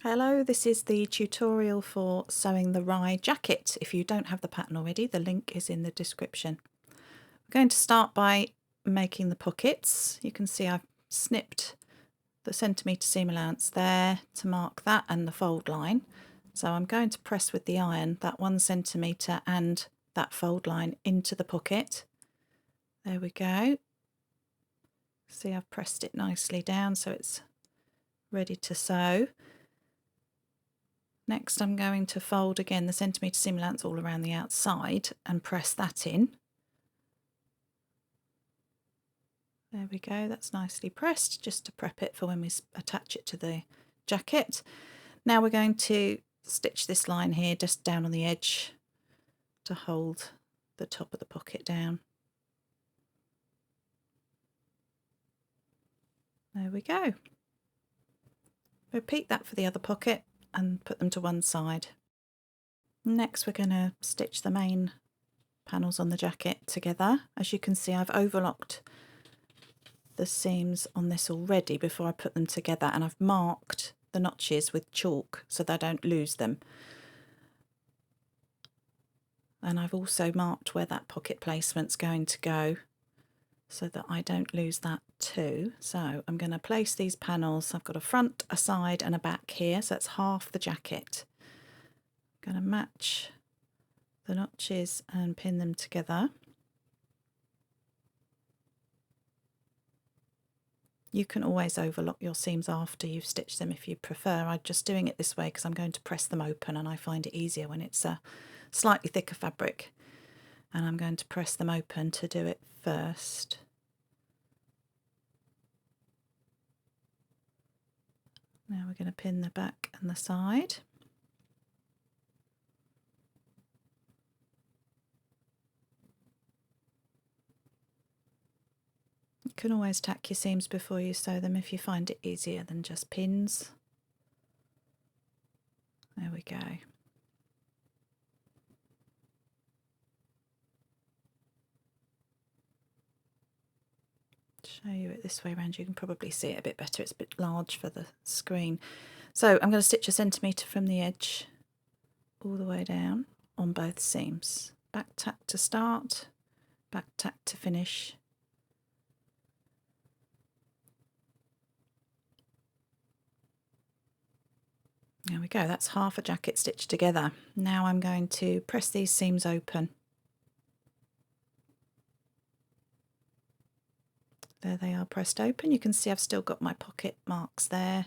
Hello, this is the tutorial for sewing the Rye Jacket. If you don't have the pattern already, the link is in the description. We're going to start by making the pockets. You can see I've snipped the centimetre seam allowance there to mark that and the fold line. So I'm going to press with the iron that 1 centimetre and that fold line into the pocket. There we go. See, I've pressed it nicely down so it's ready to sew. Next I'm going to fold again the centimetre seam allowance all around the outside and press that in. There we go, that's nicely pressed just to prep it for when we attach it to the jacket. Now we're going to stitch this line here just down on the edge to hold the top of the pocket down. There we go. Repeat that for the other pocket and put them to one side. Next we're going to stitch the main panels on the jacket together. As you can see, I've overlocked the seams on this already before I put them together, and I've marked the notches with chalk so that I don't lose them. And I've also marked where that pocket placement's going to go so that I don't lose that too. So I'm going to place these panels. I've got a front, a side and a back here, so that's half the jacket. I'm going to match the notches and pin them together. You can always overlock your seams after you've stitched them if you prefer. I'm just doing it this way because I'm going to press them open, and I find it easier when it's a slightly thicker fabric. And I'm going to press them open to do it first. Now we're going to pin the back and the side. You can always tack your seams before you sew them if you find it easier than just pins. There we go. Show you it this way around, you can probably see it a bit better. It's a bit large for the screen. So I'm going to stitch 1 centimetre from the edge all the way down on both seams. Back tack to start, back tack to finish. There we go, that's half a jacket stitched together. Now I'm going to press these seams open. There they are, pressed open. You can see I've still got my pocket marks there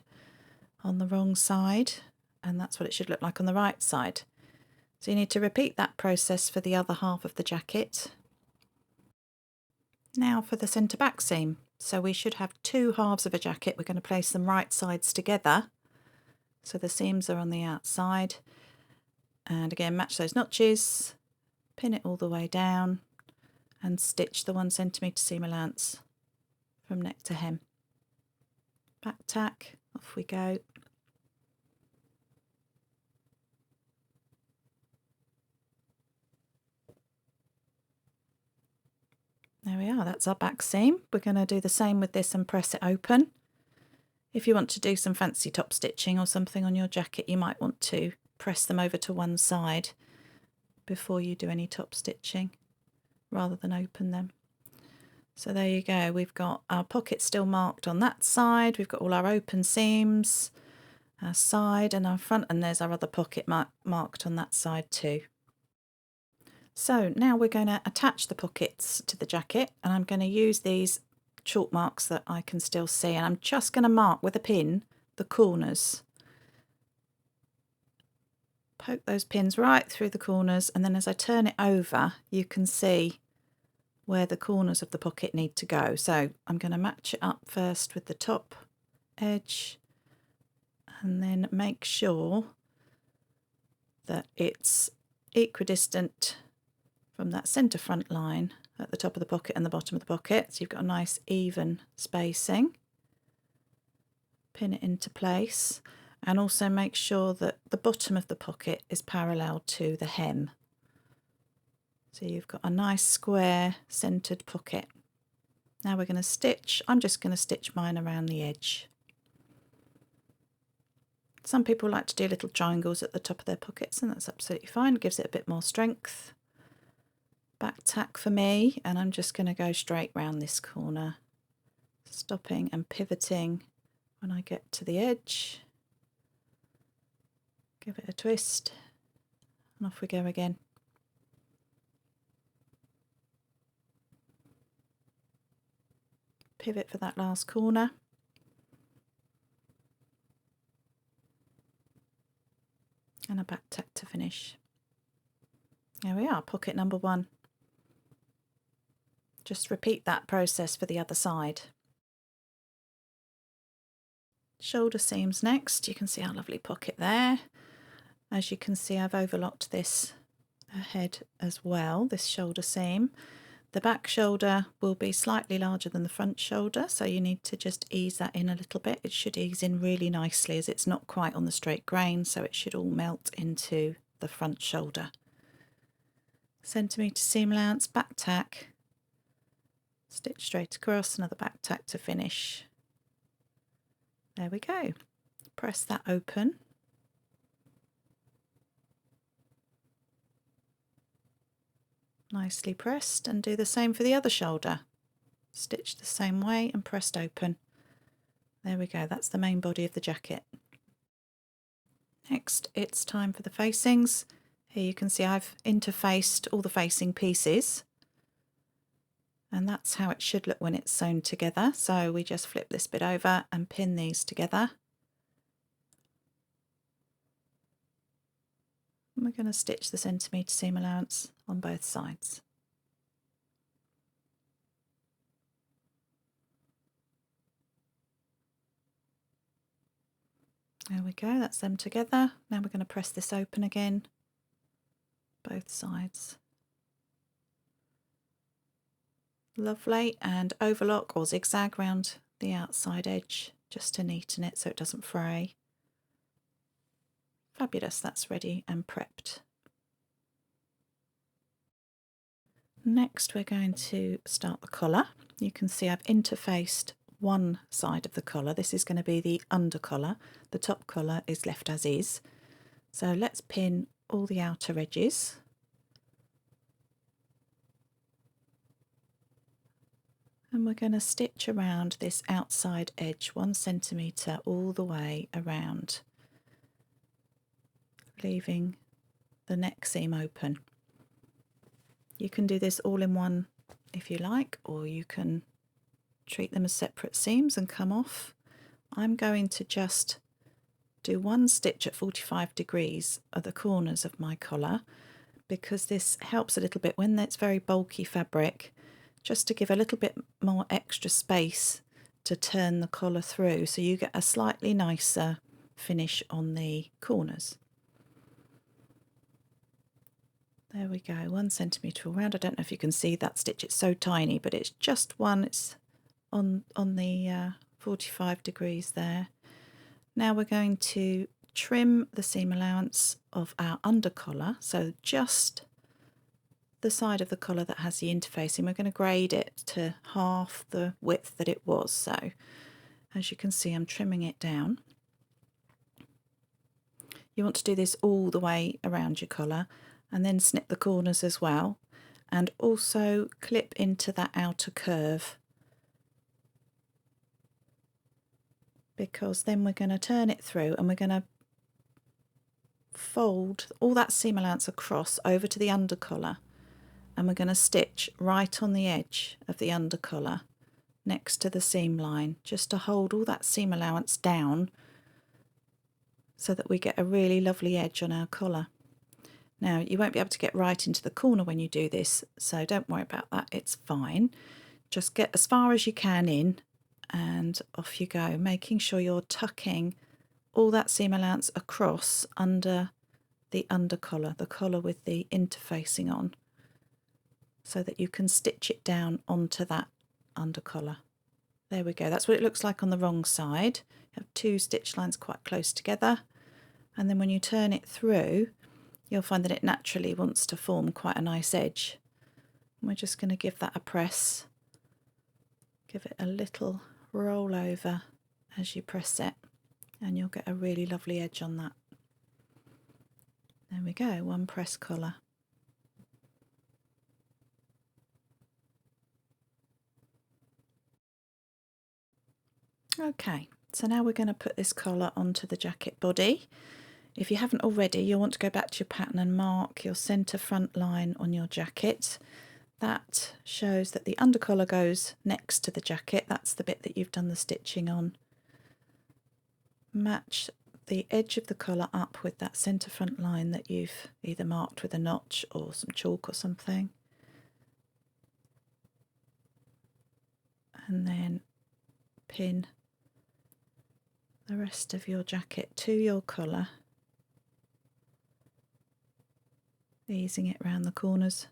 on the wrong side, and that's what it should look like on the right side. So you need to repeat that process for the other half of the jacket. Now for the centre back seam. So we should have 2 halves of a jacket. We're going to place them right sides together. So the seams are on the outside. And again, match those notches, pin it all the way down, and stitch the 1 centimetre seam allowance from neck to hem. Back tack, off we go. There we are, that's our back seam. We're going to do the same with this and press it open. If you want to do some fancy top stitching or something on your jacket, you might want to press them over to one side before you do any top stitching rather than open them. So there you go, we've got our pocket still marked on that side, we've got all our open seams, our side and our front, and there's our other pocket marked on that side too. So now we're going to attach the pockets to the jacket, and I'm going to use these chalk marks that I can still see, and I'm just going to mark with a pin the corners. Poke those pins right through the corners, and then as I turn it over you can see where the corners of the pocket need to go. So I'm going to match it up first with the top edge and then make sure that it's equidistant from that centre front line at the top of the pocket and the bottom of the pocket, so you've got a nice even spacing. Pin it into place, and also make sure that the bottom of the pocket is parallel to the hem. So you've got a nice square centred pocket. Now we're going to stitch. I'm just going to stitch mine around the edge. Some people like to do little triangles at the top of their pockets, and that's absolutely fine. It gives it a bit more strength. Back tack for me, and I'm just going to go straight round this corner, stopping and pivoting when I get to the edge. Give it a twist, and off we go again. Pivot for that last corner. And a back tack to finish. There we are, pocket number 1. Just repeat that process for the other side. Shoulder seams next. You can see our lovely pocket there. As you can see, I've overlocked this ahead as well, this shoulder seam. The back shoulder will be slightly larger than the front shoulder, so you need to just ease that in a little bit. It should ease in really nicely as it's not quite on the straight grain, so it should all melt into the front shoulder. Centimetre seam allowance, back tack, stitch straight across, another back tack to finish. There we go. Press that open. Nicely pressed, and do the same for the other shoulder. Stitch the same way and pressed open. There we go, that's the main body of the jacket. Next, it's time for the facings. Here you can see I've interfaced all the facing pieces, and that's how it should look when it's sewn together. So we just flip this bit over and pin these together. And we're going to stitch the centimetre seam allowance on both sides. There we go, that's them together. Now we're going to press this open again, both sides. Lovely, and overlock or zigzag round the outside edge just to neaten it so it doesn't fray. Fabulous, that's ready and prepped. Next we're going to start the collar. You can see I've interfaced one side of the collar. This is going to be the under collar. The top collar is left as is. So let's pin all the outer edges. And we're going to stitch around this outside edge 1 centimetre all the way around, leaving the neck seam open. You can do this all in one if you like, or you can treat them as separate seams and come off. I'm going to just do 1 stitch at 45 degrees at the corners of my collar, because this helps a little bit when it's very bulky fabric, just to give a little bit more extra space to turn the collar through, so you get a slightly nicer finish on the corners. There we go, 1 centimetre all round. I don't know if you can see that stitch, it's so tiny, but it's just one, it's on the 45 degrees there. Now we're going to trim the seam allowance of our under collar, so just the side of the collar that has the interfacing. We're going to grade it to half the width that it was, so as you can see I'm trimming it down. You want to do this all the way around your collar, and then snip the corners as well, and also clip into that outer curve, because then we're going to turn it through and we're going to fold all that seam allowance across over to the under collar, and we're going to stitch right on the edge of the under collar next to the seam line, just to hold all that seam allowance down so that we get a really lovely edge on our collar. Now you won't be able to get right into the corner when you do this, so don't worry about that, it's fine. Just get as far as you can in and off you go, making sure you're tucking all that seam allowance across under the under collar, the collar with the interfacing on, so that you can stitch it down onto that under collar. There we go, that's what it looks like on the wrong side. You have 2 stitch lines quite close together, and then when you turn it through you'll find that it naturally wants to form quite a nice edge. And we're just going to give that a press, give it a little roll over as you press it, and you'll get a really lovely edge on that. There we go, one press collar. Okay, so now we're going to put this collar onto the jacket body. If you haven't already, you'll want to go back to your pattern and mark your centre front line on your jacket. That shows that the undercollar goes next to the jacket. That's the bit that you've done the stitching on. Match the edge of the collar up with that centre front line that you've either marked with a notch or some chalk or something. And then pin the rest of your jacket to your collar, easing it round the corners.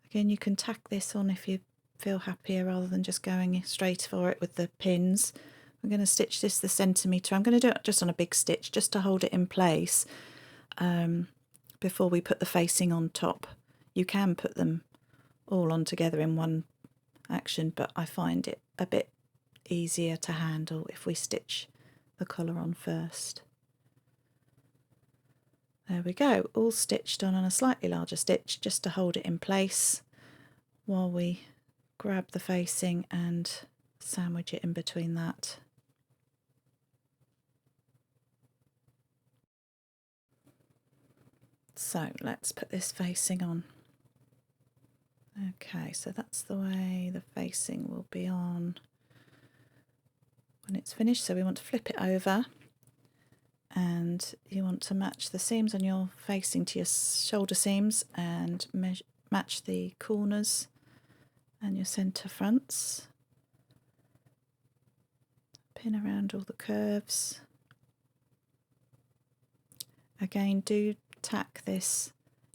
Again, you can tack this on if you feel happier rather than just going straight for it with the pins. I'm going to stitch this the centimetre. I'm going to do it just on a big stitch just to hold it in place before we put the facing on top. You can put them all on together in one action, but I find it a bit easier to handle if we stitch the collar on first. There we go, all stitched on a slightly larger stitch just to hold it in place while we grab the facing and sandwich it in between that. So let's put this facing on. Okay, so that's the way the facing will be on when it's finished. So we want to flip it over, and you want to match the seams on your facing to your shoulder seams and match the corners and your centre fronts. Pin around all the curves. Again, do tack this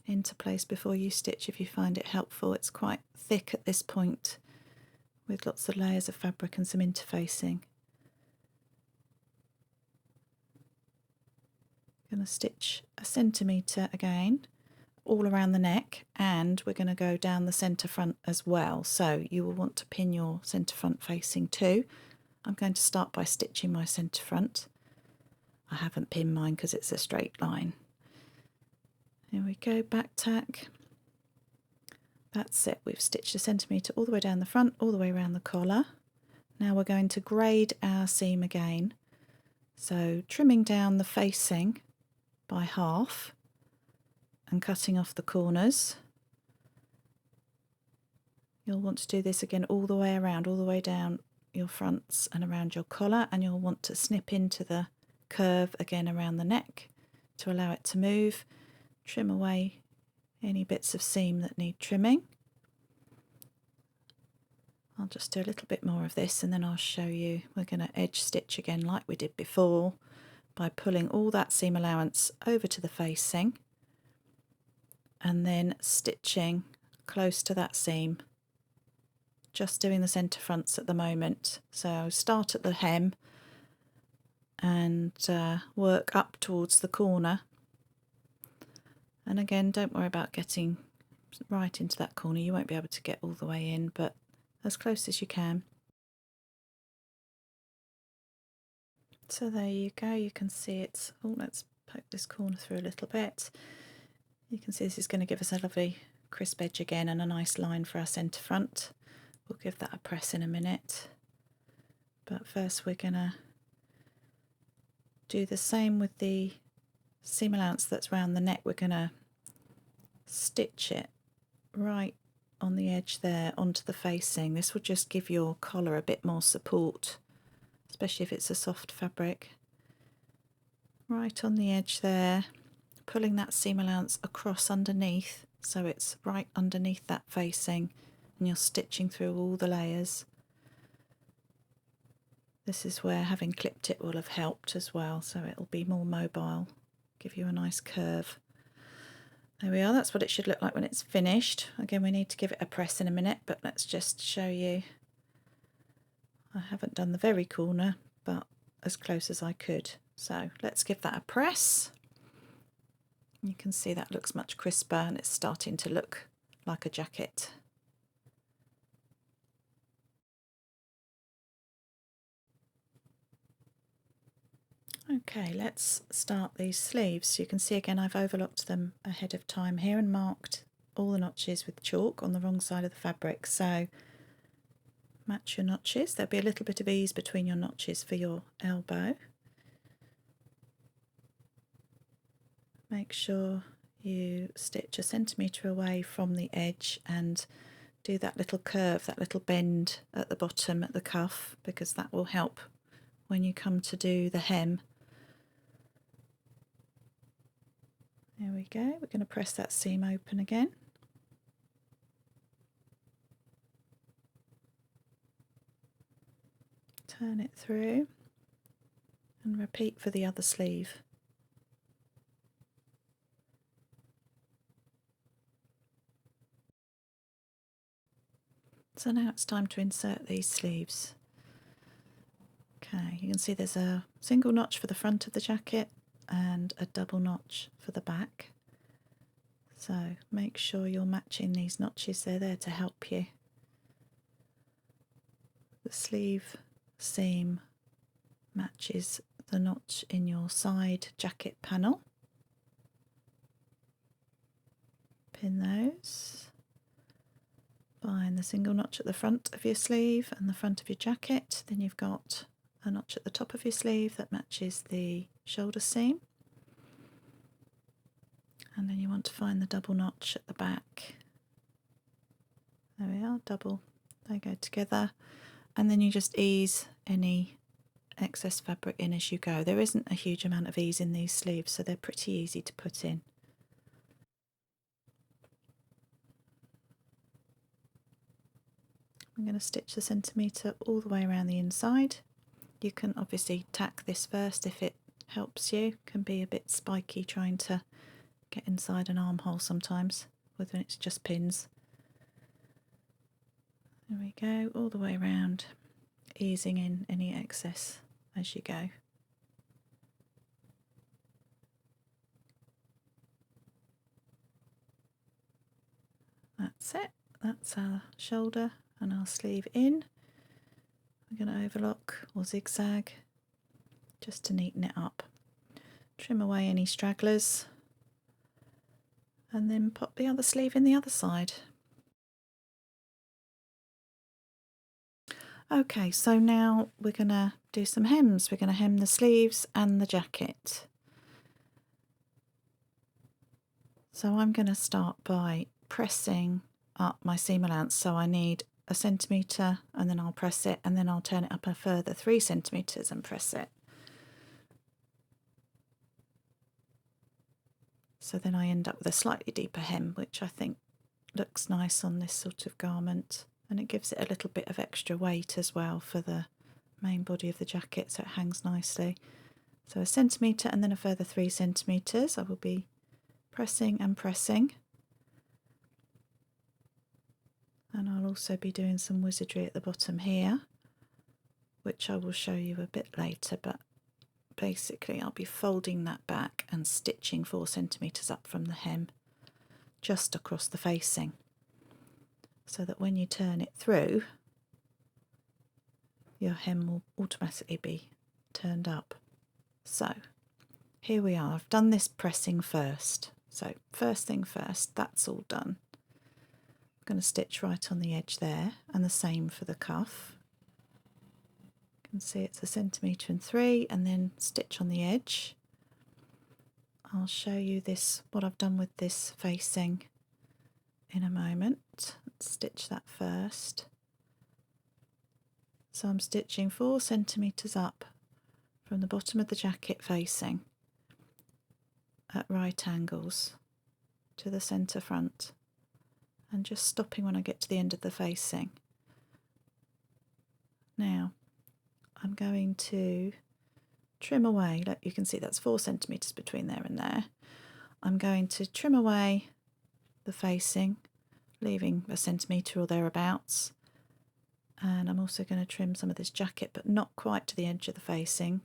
into place before you stitch if you find it helpful. It's quite thick at this point with lots of layers of fabric and some interfacing. Going to stitch a centimetre again all around the neck, and we're going to go down the centre front as well, so you will want to pin your centre front facing too. I'm going to start by stitching my centre front. I haven't pinned mine because it's a straight line. Here we go, back tack. That's it, we've stitched a centimetre all the way down the front, all the way around the collar. Now we're going to grade our seam again, so trimming down the facing by half and cutting off the corners. You'll want to do this again all the way around, all the way down your fronts and around your collar, and you'll want to snip into the curve again around the neck to allow it to move. Trim away any bits of seam that need trimming. I'll just do a little bit more of this and then I'll show you. We're going to edge stitch again like we did before by pulling all that seam allowance over to the facing and then stitching close to that seam. Just doing the centre fronts at the moment. So start at the hem and work up towards the corner. And again, don't worry about getting right into that corner. You won't be able to get all the way in, but as close as you can. So there you go, you can see it's, oh, let's poke this corner through a little bit. You can see this is going to give us a lovely crisp edge again and a nice line for our centre front. We'll give that a press in a minute. But first we're going to do the same with the seam allowance that's round the neck. We're going to stitch it right on the edge there onto the facing. This will just give your collar a bit more support, especially if it's a soft fabric. Right on the edge there, pulling that seam allowance across underneath so it's right underneath that facing, and you're stitching through all the layers. This is where having clipped it will have helped as well, so it'll be more mobile, give you a nice curve. There we are, that's what it should look like when it's finished. Again, we need to give it a press in a minute, but let's just show you. I haven't done the very corner, but as close as I could. So let's give that a press. You can see that looks much crisper and it's starting to look like a jacket. Okay, let's start these sleeves. So you can see again I've overlocked them ahead of time here and marked all the notches with chalk on the wrong side of the fabric. So match your notches. There'll be a little bit of ease between your notches for your elbow. Make sure you stitch 1 centimetre away from the edge and do that little curve, that little bend at the bottom at the cuff, because that will help when you come to do the hem. There we go. We're going to press that seam open again. Turn it through and repeat for the other sleeve. So now it's time to insert these sleeves. Okay, you can see there's a single notch for the front of the jacket and a double notch for the back. So make sure you're matching these notches, they're there to help you. The sleeve seam matches the notch in your side jacket panel. Pin those. Find the single notch at the front of your sleeve and the front of your jacket. Then you've got a notch at the top of your sleeve that matches the shoulder seam. And then you want to find the double notch at the back. There we are, double, they go together. And then you just ease any excess fabric in as you go. There isn't a huge amount of ease in these sleeves, so they're pretty easy to put in. I'm going to stitch the centimetre all the way around the inside. You can obviously tack this first if it helps you. It can be a bit spiky trying to get inside an armhole sometimes, whether it's just pins. There we go, all the way around, easing in any excess as you go. That's it, that's our shoulder and our sleeve in. We're going to overlock or zigzag just to neaten it up. Trim away any stragglers and then pop the other sleeve in the other side. Okay, so now we're going to do some hems. We're going to hem the sleeves and the jacket. So I'm going to start by pressing up my seam allowance. So I need 1 centimetre and then I'll press it and then I'll turn it up a further 3 centimetres and press it. So then I end up with a slightly deeper hem, which I think looks nice on this sort of garment, and it gives it a little bit of extra weight as well for the main body of the jacket, so it hangs nicely. So 1 centimetre and then a further 3 centimetres. I will be pressing and pressing, and I'll also be doing some wizardry at the bottom here, which I will show you a bit later, but basically I'll be folding that back and stitching 4 centimetres up from the hem just across the facing, so that when you turn it through your hem will automatically be turned up. So here we are, I've done this pressing first. So first thing first, that's all done. I'm going to stitch right on the edge there, and the same for the cuff. You can see it's 1 centimetre and 3, and then stitch on the edge. I'll show you this, what I've done with this facing in a moment. Let's stitch that first. So I'm stitching 4 centimetres up from the bottom of the jacket facing at right angles to the centre front, and just stopping when I get to the end of the facing. Now I'm going to trim away, like you can see that's 4 centimetres between there and there. I'm going to trim away the facing, leaving 1 centimetre or thereabouts, and I'm also going to trim some of this jacket, but not quite to the edge of the facing.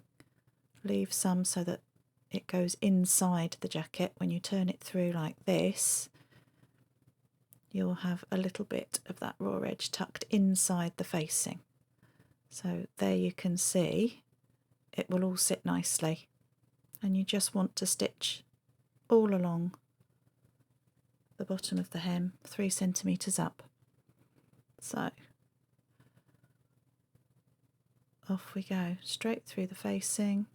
Leave some so that it goes inside the jacket. When you turn it through like this, you'll have a little bit of that raw edge tucked inside the facing. So there you can see it will all sit nicely and you just want to stitch all along the bottom of the hem 3 centimetres up. So off we go, straight through the facing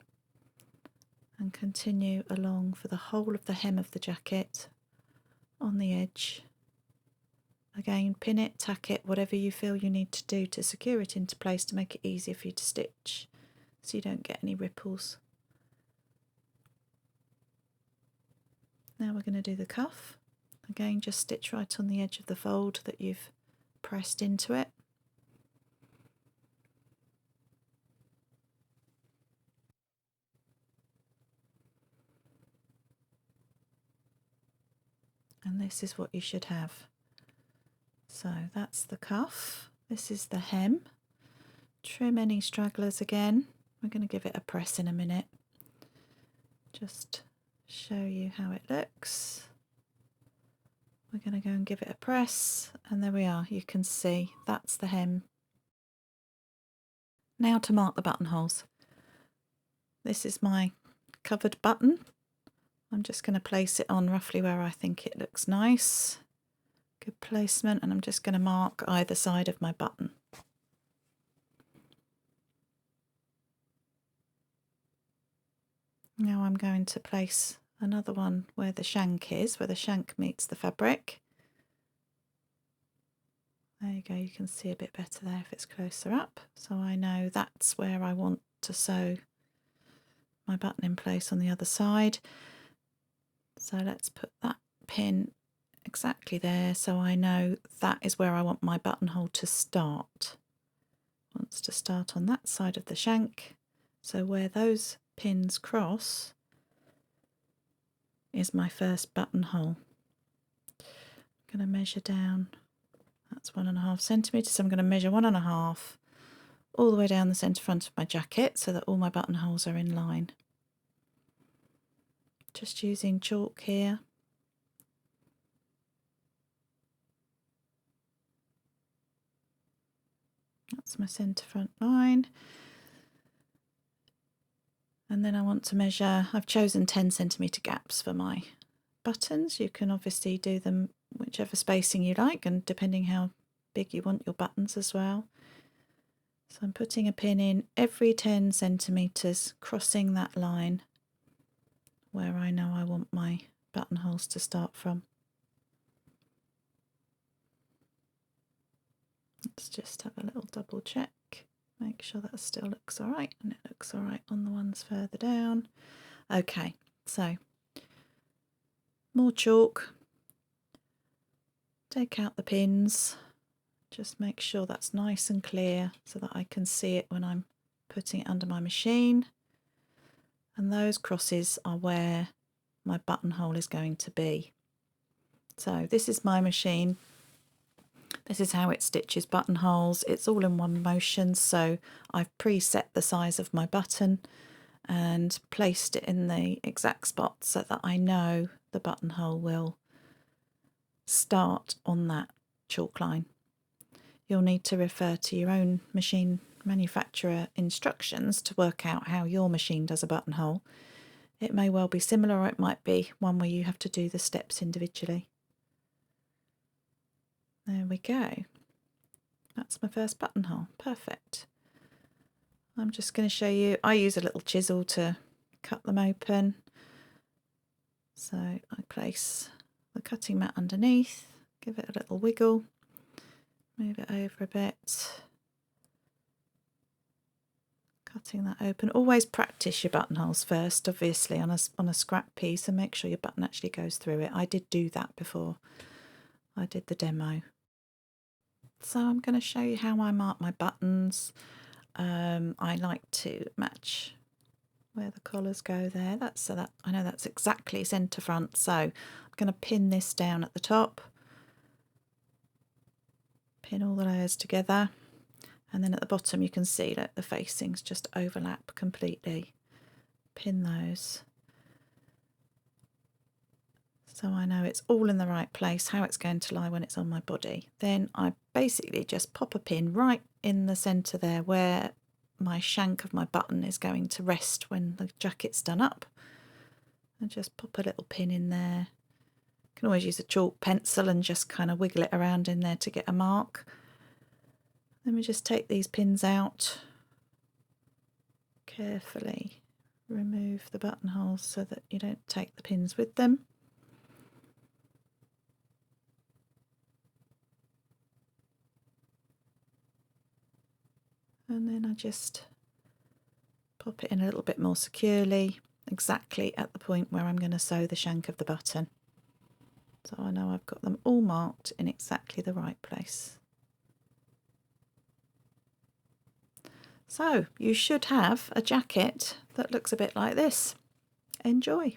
and continue along for the whole of the hem of the jacket on the edge. Again, pin it, tack it, whatever you feel you need to do to secure it into place to make it easier for you to stitch so you don't get any ripples. Now we're going to do the cuff. Again, just stitch right on the edge of the fold that you've pressed into it. And this is what you should have. So that's the cuff. This is the hem. Trim any stragglers again. We're going to give it a press in a minute. Just show you how it looks. We're going to go and give it a press, and there we are. You can see that's the hem. Now to mark the buttonholes. This is my covered button. I'm just going to place it on roughly where I think it looks nice. Good placement, and I'm just going to mark either side of my button. Now I'm going to place another one where the shank is, where the shank meets the fabric. There you go, you can see a bit better there if it's closer up. So I know that's where I want to sew my button in place on the other side. So let's put that pin exactly there so I know that is where I want my buttonhole to start. It wants to start on that side of the shank. So where those pins cross is my first buttonhole. I'm going to measure down, that's 1.5 centimetres, so I'm going to measure 1.5 all the way down the centre front of my jacket so that all my buttonholes are in line. Just using chalk here. That's my centre front line. And then I want to measure, I've chosen 10 centimetre gaps for my buttons. You can obviously do them whichever spacing you like and depending how big you want your buttons as well. So I'm putting a pin in every 10 centimetres, crossing that line where I know I want my buttonholes to start from. Let's just have a little double check. Make sure that still looks all right, and it looks all right on the ones further down. Okay, so more chalk. Take out the pins. Just make sure that's nice and clear so that I can see it when I'm putting it under my machine. And those crosses are where my buttonhole is going to be. So this is my machine. This is how it stitches buttonholes. It's all in one motion, so I've preset the size of my button and placed it in the exact spot so that I know the buttonhole will start on that chalk line. You'll need to refer to your own machine manufacturer instructions to work out how your machine does a buttonhole. It may well be similar, or it might be one where you have to do the steps individually. There we go. That's my first buttonhole. Perfect. I'm just going to show you, I use a little chisel to cut them open. So I place the cutting mat underneath, give it a little wiggle, move it over a bit. Cutting that open. Always practice your buttonholes first, obviously, on a scrap piece, and make sure your button actually goes through it. I did do that before I did the demo. So I'm going to show you how I mark my buttons. I like to match where the collars go there. That's so that I know that's exactly centre front. So I'm going to pin this down at the top, pin all the layers together, and then at the bottom you can see that the facings just overlap completely. Pin those. So I know it's all in the right place, how it's going to lie when it's on my body. Then I basically just pop a pin right in the centre there where my shank of my button is going to rest when the jacket's done up. and just pop a little pin in there. You can always use a chalk pencil and just kind of wiggle it around in there to get a mark. Then we just take these pins out, carefully remove the buttonholes so that you don't take the pins with them. And then I just pop it in a little bit more securely, exactly at the point where I'm going to sew the shank of the button. So I know I've got them all marked in exactly the right place. So you should have a jacket that looks a bit like this. Enjoy!